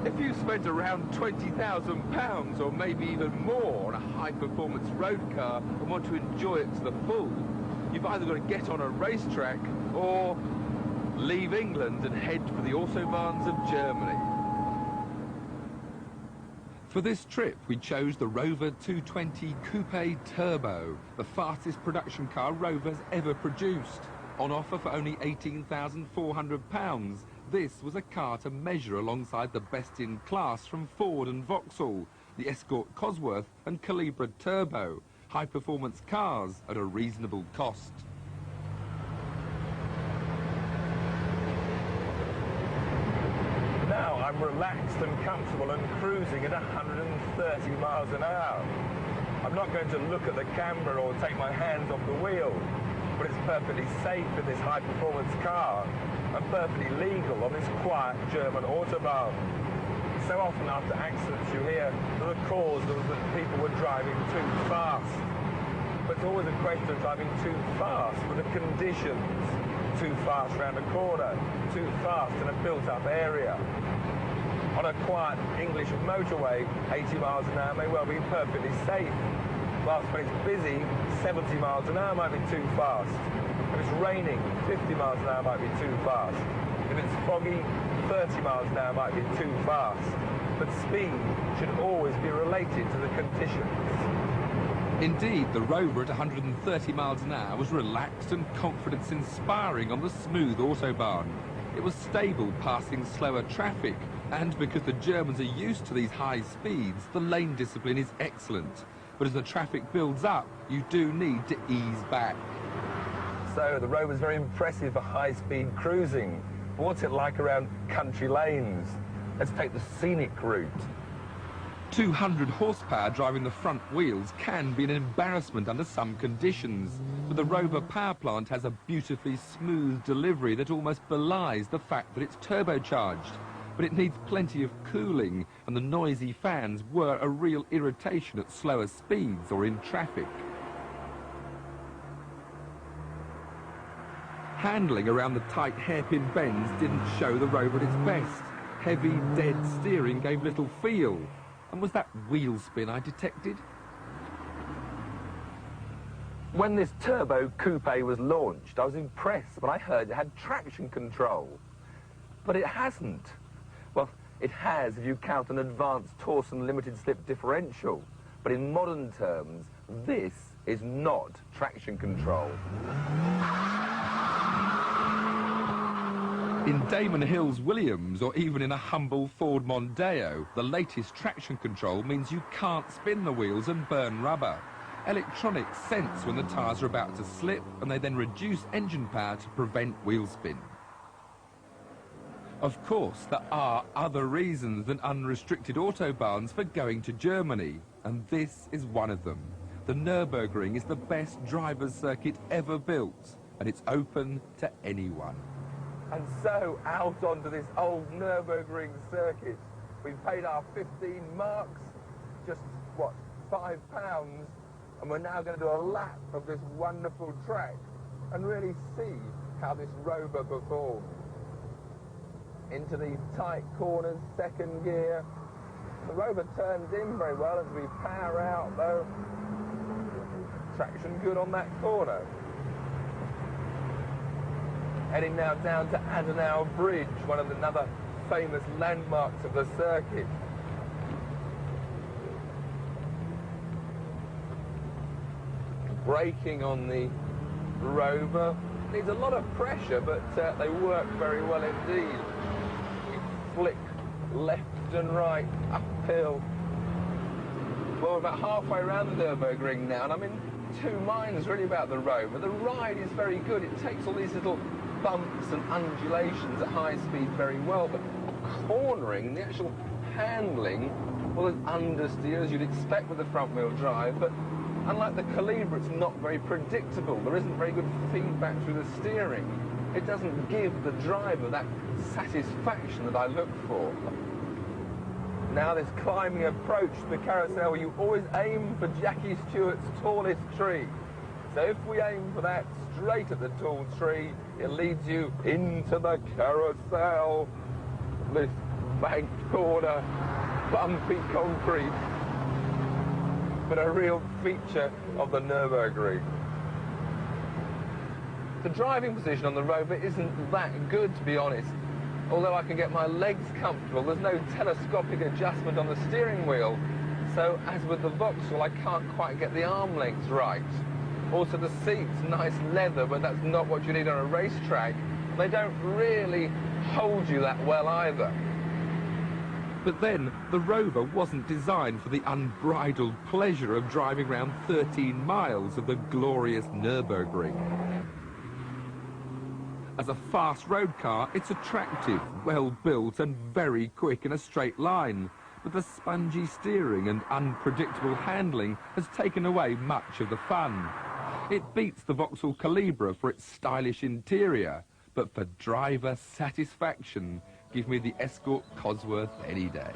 If you spent around £20,000 or maybe even more on a high-performance road car and want to enjoy it to the full, you've either got to get on a racetrack or leave England and head for the autobahns of Germany. For this trip, we chose the Rover 220 Coupe Turbo, the fastest production car Rover's ever produced. On offer for only £18,400, this was a car to measure alongside the best in class from Ford and Vauxhall, the Escort Cosworth and Calibra Turbo, high-performance cars at a reasonable cost. Now I'm relaxed and comfortable and cruising at 130 miles an hour. I'm not going to look at the camera or take my hands off the wheel, but it's perfectly safe in this high-performance car and perfectly legal on this quiet German autobahn. So often after accidents you hear that the cause was that people were driving too fast. But it's always a question of driving too fast for the conditions. Too fast round a corner, too fast in a built-up area. On a quiet English motorway, 80 miles an hour may well be perfectly safe. Whilst when it's busy, 70 miles an hour might be too fast. If it's raining, 50 miles an hour might be too fast. If it's foggy, 30 miles an hour might be too fast. But speed should always be related to the conditions. Indeed, the Rover at 130 miles an hour was relaxed and confidence-inspiring on the smooth autobahn. It was stable passing slower traffic, and because the Germans are used to these high speeds, the lane discipline is excellent. But as the traffic builds up, you do need to ease back. So the Rover's very impressive for high-speed cruising. But what's it like around country lanes? Let's take the scenic route. 200 horsepower driving the front wheels can be an embarrassment under some conditions, but the Rover power plant has a beautifully smooth delivery that almost belies the fact that it's turbocharged. But it needs plenty of cooling, and the noisy fans were a real irritation at slower speeds or in traffic. Handling around the tight hairpin bends didn't show the Rover at its best. Heavy, dead steering gave little feel. And was that wheel spin I detected? When this Turbo Coupe was launched, I was impressed when I heard it had traction control. But it hasn't. Well, it has if you count an advanced Torsen limited slip differential. But in modern terms, this is not traction control. In Damon Hill's Williams, or even in a humble Ford Mondeo, the latest traction control means you can't spin the wheels and burn rubber. Electronics sense when the tyres are about to slip, and they then reduce engine power to prevent wheel spin. Of course, there are other reasons than unrestricted autobahns for going to Germany, and this is one of them. The Nurburgring is the best driver's circuit ever built, and it's open to anyone. And so, out onto this old Nurburgring circuit. We've paid our 15 marks, just, what, £5, and we're now going to do a lap of this wonderful track and really see how this Rover performs. Into these tight corners, second gear. The Rover turns in very well as we power out, though. Traction good on that corner. Heading now down to Adenauer Bridge, one of another famous landmarks of the circuit. Braking on the Rover needs a lot of pressure, but they work very well indeed. We flick left and right, uphill. Well, we're about halfway around the Nurburgring now, and I'm in two minds really about the Rover. The ride is very good. It takes all these little bumps and undulations at high speed very well, but cornering, the actual handling, well, there's understeer as you'd expect with the front wheel drive, but unlike the Calibra, it's not very predictable. There isn't very good feedback through the steering. It doesn't give the driver that satisfaction that I look for. Now this climbing approach to the carousel, you always aim for Jackie Stewart's tallest tree. So if we aim for that straight at the tall tree, it leads you into the carousel. This banked corner, bumpy concrete, but a real feature of the Nurburgring. The driving position on the Rover isn't that good, to be honest. Although I can get my legs comfortable, there's no telescopic adjustment on the steering wheel. So, as with the Vauxhall, I can't quite get the arm lengths right. Also, the seats, nice leather, but that's not what you need on a racetrack. They don't really hold you that well either. But then, the Rover wasn't designed for the unbridled pleasure of driving around 13 miles of the glorious Nurburgring. As a fast road car, it's attractive, well-built and very quick in a straight line. But the spongy steering and unpredictable handling has taken away much of the fun. It beats the Vauxhall Calibra for its stylish interior, but for driver satisfaction, give me the Escort Cosworth any day.